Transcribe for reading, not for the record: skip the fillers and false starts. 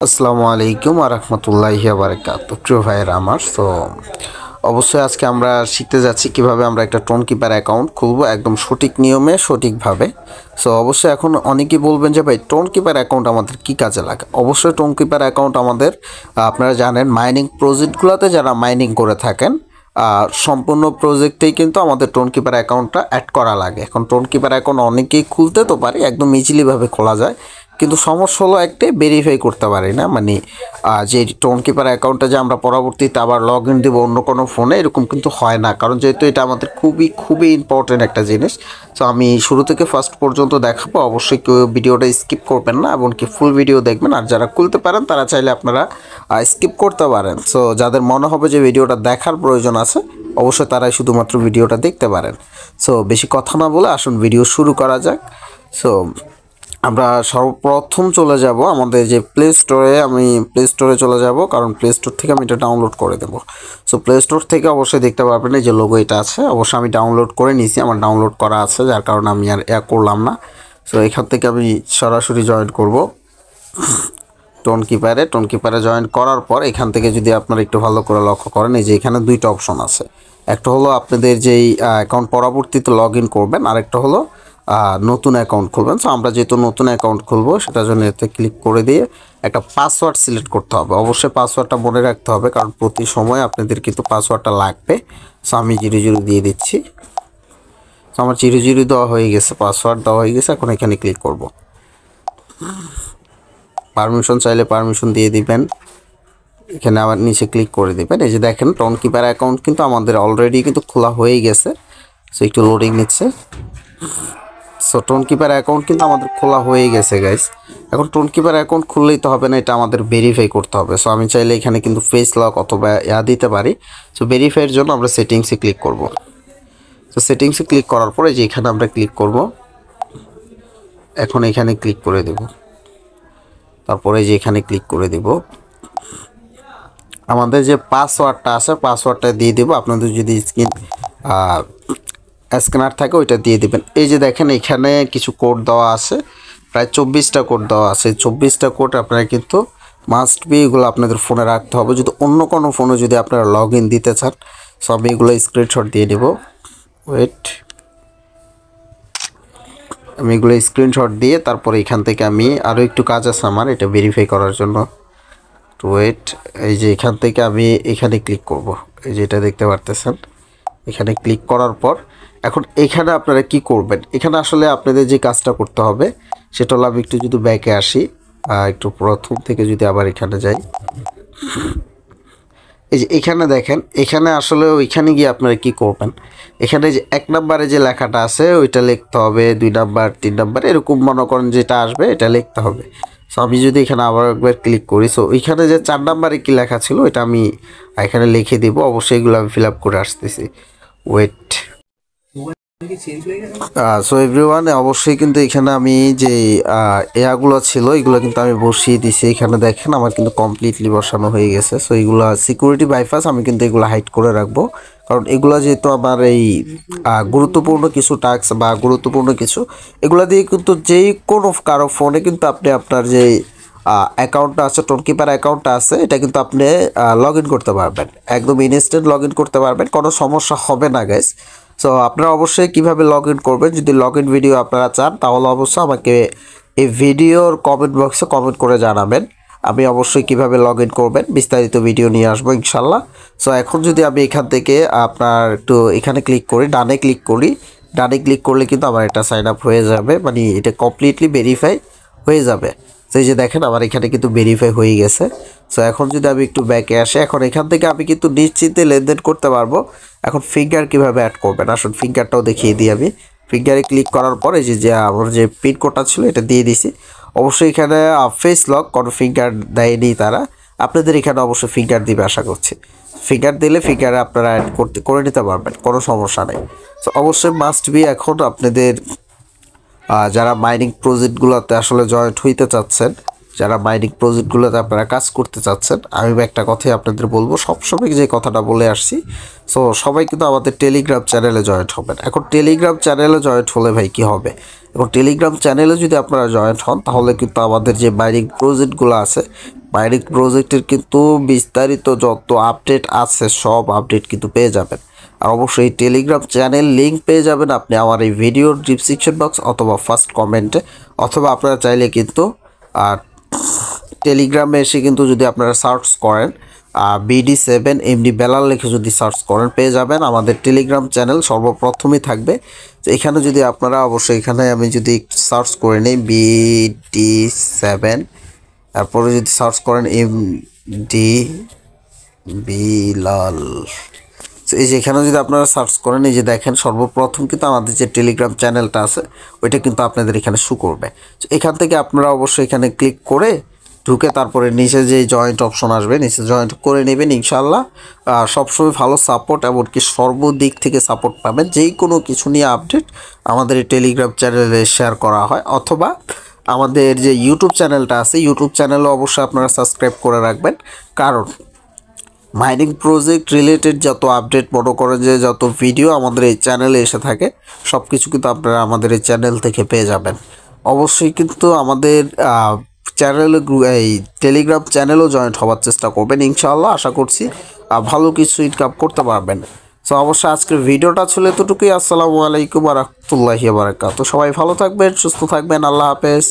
আসসালামু আলাইকুম ওয়া রাহমাতুল্লাহি ওয়া বারাকাতুহু। প্রিয় ভাইয়েরা আমার, অবশ্যই আজকে আমরা শিখতে যাচ্ছি কিভাবে আমরা একটা টোন কিপার অ্যাকাউন্ট খুলবো একদম সঠিক নিয়মে সঠিকভাবে। অবশ্যই এখন অনেকেই বলবেন যে ভাই টোন কিপার অ্যাকাউন্ট আমাদের কি কাজে লাগে। অবশ্যই টোন কিপার অ্যাকাউন্ট আমাদের আপনারা জানেন মাইনিং প্রজেক্টগুলোতে যারা মাইনিং করে থাকেন সম্পূর্ণ প্রজেক্টেই কিন্তু আমাদের টোন কিপার অ্যাকাউন্টটা অ্যাড করা লাগে। এখন টোন কিপার অ্যাকাউন্ট অনেকেই খুলতে তো পারি, একদম ইজিলিভাবে খোলা যায়, কিন্তু সমস্যা হলো একটাই, ভেরিফাই করতে পারি না। মানে যে টোন কিপার অ্যাকাউন্টটা যে আমরা পরবর্তীতে আবার লগ ইন দেবো অন্য কোনো ফোনে, এরকম কিন্তু হয় না, কারণ যেহেতু এটা আমাদের খুবই খুবই ইম্পর্টেন্ট একটা জিনিস। আমি শুরু থেকে ফার্স্ট পর্যন্ত দেখাবো, অবশ্যই কেউ ভিডিওটা স্কিপ করবেন না, এমনকি ফুল ভিডিও দেখবেন। আর যারা খুলতে পারেন তারা চাইলে আপনারা স্কিপ করতে পারেন। যাদের মনে হবে যে ভিডিওটা দেখার প্রয়োজন আছে, অবশ্যই তারাই শুধুমাত্র ভিডিওটা দেখতে পারেন। বেশি কথা না বলে আসুন ভিডিও শুরু করা যাক। আমরা সর্বপ্রথম চলে যাব আমাদের যে প্লে স্টোরে। আমি প্লে স্টোরে চলে যাব, কারণ প্লে স্টোর থেকে আমি এটা ডাউনলোড করে দেবো। প্লে স্টোর থেকে অবশ্যই দেখতে পারবেন এই যে লোগো এটা আছে, অবশ্যই আমি ডাউনলোড করে নিয়েছি, আমার ডাউনলোড করা আছে, যার কারণে আমি আর করলাম না। এখান থেকে আমি সরাসরি জয়েন করব টোন কিপারে জয়েন করার পর এখান থেকে যদি আপনারা একটু ভালো করে লক্ষ্য করেন, এই যে এখানে দুইটা অপশন আছে। একটা হলো আপনাদের যেই অ্যাকাউন্ট পরবর্তীতে লগ ইন করবেন, আরেকটা হলো নতুন অ্যাকাউন্ট খুলবেন। আমরা যেহেতু নতুন অ্যাকাউন্ট খুলবো, সেটার জন্য এতে ক্লিক করে দিয়ে একটা পাসওয়ার্ড সিলেক্ট করতে হবে। অবশ্যই পাসওয়ার্ডটা মনে রাখতে হবে, কারণ প্রতি সময় আপনাদের কিন্তু পাসওয়ার্ডটা লাগবে। আমি 00 দিয়ে দিচ্ছি। আমার 00 দেওয়া হয়ে গেছে, পাসওয়ার্ড দেওয়া হয়ে গেছে। এখন এখানে ক্লিক করব। পারমিশন চাইলে পারমিশন দিয়ে দিবেন, এখানে আবার নিচে ক্লিক করে দিবেন। এই যে দেখেন টোন কিপার অ্যাকাউন্ট কিন্তু আমাদের অলরেডি কিন্তু খোলা হয়ে গেছে। একটু লোডিং নিচ্ছে। টোন কিপার অ্যাকাউন্ট কিন্তু আমাদের খোলা হয়ে গেছে গাইস। এখন টোন কিপার অ্যাকাউন্ট খুললেই তো হবে না, এটা আমাদের ভেরিফাই করতে হবে। আমি চাইলে এখানে কিন্তু ফেস লক অথবা দিতে পারি। ভেরিফাইয়ের জন্য আমরা সেটিংসে ক্লিক করব। সেটিংসে ক্লিক করার পরে যে এখানে আমরা ক্লিক করব, এখন এখানে ক্লিক করে দেব, তারপরে যে এখানে ক্লিক করে দেব। আমাদের যে পাসওয়ার্ডটা আছে পাসওয়ার্ডটা দিয়ে দেবো। আপনাদের যদি স্ক্যানার থাকে ওইটা দিয়ে দিবেন। এই যে দেখেন এখানে কিছু কোড দেওয়া আছে, প্রায় 24টা কোড দেওয়া আছে। 24টা কোড আপনারা কিন্তু মাস্ট বি এগুলো আপনাদের ফোনে রাখতে হবে, যদি অন্য কোনো ফোনে যদি আপনারা লগ ইন দিতে চান। আমি এগুলো স্ক্রিনশট দিয়ে দেব। আমি এগুলো স্ক্রিনশট দিয়ে তারপরে এখান থেকে আমি আরও একটু কাজ আছে আমার এটা ভেরিফাই করার জন্য। এই যে এখান থেকে আমি এখানে ক্লিক করব। এই যে এটা দেখতে পারতেছেন, এখানে ক্লিক করার পর এখন এখানে আপনারা কি করবেন, এখানে আসলে আপনাদের যে কাজটা করতে হবে সেটা হলো, আমি একটু যদি ব্যাকে আসি, একটু প্রথম থেকে যদি আবার এখানে যাই, এই যে এখানে দেখেন, এখানে আসলে ওইখানে গিয়ে আপনারা কি করবেন, এখানে যে 1 নম্বরে যে লেখাটা আছে ওইটা লিখতে হবে, 2 নাম্বার 3 নাম্বার এরকম মনে করেন যেটা আসবে এটা লিখতে হবে। আমি যদি এখানে আবার একবার ক্লিক করি, ওইখানে যে 4 নাম্বারে কি লেখা ছিল এটা আমি এখানে লিখে দিব। অবশ্যই এগুলো আমি ফিল আপ করে আসতেছি। এভরিওয়ান, অবশ্যই কিন্তু এখানে আমি যে এগুলো ছিল এগুলো কিন্তু আমি বসিয়ে দিছি। এখানে দেখেন আমার কিন্তু কমপ্লিটলি বসানো হয়ে গেছে। এইগুলো সিকিউরিটি বাইপাস আমি কিন্তু এগুলো হাইড করে রাখবো, কারণ এগুলো যেহেতু আমার এই গুরুত্বপূর্ণ কিছু টাস্ক বা গুরুত্বপূর্ণ কিছু, এগুলো দিয়ে কিন্তু যেই কোনো কারো ফোনে কিন্তু আপনি আপনার যে অ্যাকাউন্টটা আছে, টোন কিপার অ্যাকাউন্টটা আছে, এটা কিন্তু আপনি লগ ইন করতে পারবেন, একদম ইনস্ট্যান্ট লগ ইন করতে পারবেন, কোনো সমস্যা হবে না গাইস। আপনারা অবশ্যই কিভাবে লগ ইন করবেন, যদি লগ ইন ভিডিও আপনারা চান তাহলে অবশ্যই আমাকে এই ভিডিওর কমেন্ট বক্সে কমেন্ট করে জানাবেন। আমি অবশ্যই কিভাবে লগ ইন করবেন বিস্তারিত ভিডিও নিয়ে আসবো ইনশাল্লাহ। এখন যদি আমি এখান থেকে আপনার একটু এখানে ক্লিক করি, ডানে ক্লিক করলে কিন্তু আমার এটা সাইন আপ হয়ে যাবে, মানে এটা কমপ্লিটলি ভেরিফাই হয়ে যাবে। এই যে দেখেন আমার এখানে কিন্তু ভেরিফাই হয়ে গেছে। এখন যদি আমি একটু ব্যাকে আসি, এখন এখান থেকে আমি কিন্তু নিশ্চিন্তে লেনদেন করতে পারবো। এখন ফিঙ্গার কিভাবে অ্যাড করবেন, আসুন ফিঙ্গারটাও দেখিয়ে দিই আমি। ফিঙ্গারে ক্লিক করার পরে যে আমার যে পিনকোডটা ছিল এটা দিয়ে দিছি। অবশ্যই এখানে ফেস লক কোনো ফিঙ্গার দেয়নি তারা, আপনাদের এখানে অবশ্যই ফিঙ্গার দিবে আশা করছি। ফিঙ্গার দিলে ফিঙ্গারে আপনারা অ্যাড করে নিতে পারবেন, কোনো সমস্যা নেই। অবশ্যই মাস্ট বি এখন আপনাদের যারা মাইনিং প্রজেক্টগুলোতে আসলে জয়েন্ট হইতে চাচ্ছেন, যারা মাইনিং প্রজেক্টগুলোতে আপনারা কাজ করতে চাচ্ছেন, আমি একটা কথাই আপনাদের বলবো, সবসময় যে কথাটা বলে আসছি। সো সবাই কিন্তু আমাদের টেলিগ্রাম চ্যানেলে জয়েন্ট হবেন। এখন টেলিগ্রাম চ্যানেলে জয়েন্ট হলে ভাই কী হবে, এখন টেলিগ্রাম চ্যানেলে যদি আপনারা জয়েন্ট হন তাহলে কিন্তু আমাদের যে মাইনিং প্রজেক্টগুলো আছে, মাইনিং প্রজেক্টের কিন্তু বিস্তারিত যত আপডেট আছে সব আপডেট কিন্তু পেয়ে যাবেন। আর অবশ্যই টেলিগ্রাম চ্যানেল লিঙ্ক পেয়ে যাবেন আপনি আমার এই ভিডিওর ডিসক্রিপশন বক্স অথবা ফার্স্ট কমেন্টে, অথবা আপনারা চাইলে কিন্তু আর টেলিগ্রামে এসে কিন্তু যদি আপনারা সার্চ করেন BD7 MD বেলাল লিখে যদি সার্চ করেন পেয়ে যাবেন আমাদের টেলিগ্রাম চ্যানেল সর্বপ্রথমই থাকবে। তো এখানে যদি আপনারা অবশ্যই এখানে আমি যদি সার্চ করে নিই BD7, তারপরে যদি সার্চ করেন MD বিলাল, এই যে এখানে যদি আপনারা সার্চ করেন, এই যে দেখেন সর্বপ্রথম কিন্তু আমাদের যে টেলিগ্রাম চ্যানেলটা আছে ওইটা কিন্তু আপনাদের এখানে শো করবে। তো এখান থেকে আপনারা অবশ্যই এখানে ক্লিক করে ঢুকে তারপরে নিচে যে জয়েন্ট অপশন আসবে নিচে জয়েন্ট করে নেবেন। ইনশাআল্লাহ সবসময় ভালো সাপোর্ট, এমনকি সর্বদিক থেকে সাপোর্ট পাবেন। যেই কোনো কিছু নিয়ে আপডেট আমাদের এই টেলিগ্রাম চ্যানেলে শেয়ার করা হয়, অথবা আমাদের যে ইউটিউব চ্যানেলটা আছে ইউটিউব চ্যানেলও অবশ্যই আপনারা সাবস্ক্রাইব করে রাখবেন। কারণ মাইনিং প্রজেক্ট রিলেটেড যত আপডেট, মনে করেন যে যত ভিডিও আমাদের এই চ্যানেলে এসে থাকে সব কিছু কিন্তু আপনারা আমাদের এই চ্যানেল থেকে পেয়ে যাবেন। অবশ্যই কিন্তু আমাদের চ্যানেলে এই টেলিগ্রাম চ্যানেলও জয়েন্ট হওয়ার চেষ্টা করবেন। ইনশাআল্লাহ আশা করছি ভালো কিছু ইনকাম করতে পারবেন। সো অবশ্যই আজকের ভিডিওটা ছিল এতটুকুই। আসসালামু আলাইকুম ওয়া রাহমাতুল্লাহি ওয়া বারাকাতুহু। সবাই ভালো থাকবেন, সুস্থ থাকবেন, আল্লাহ হাফেজ।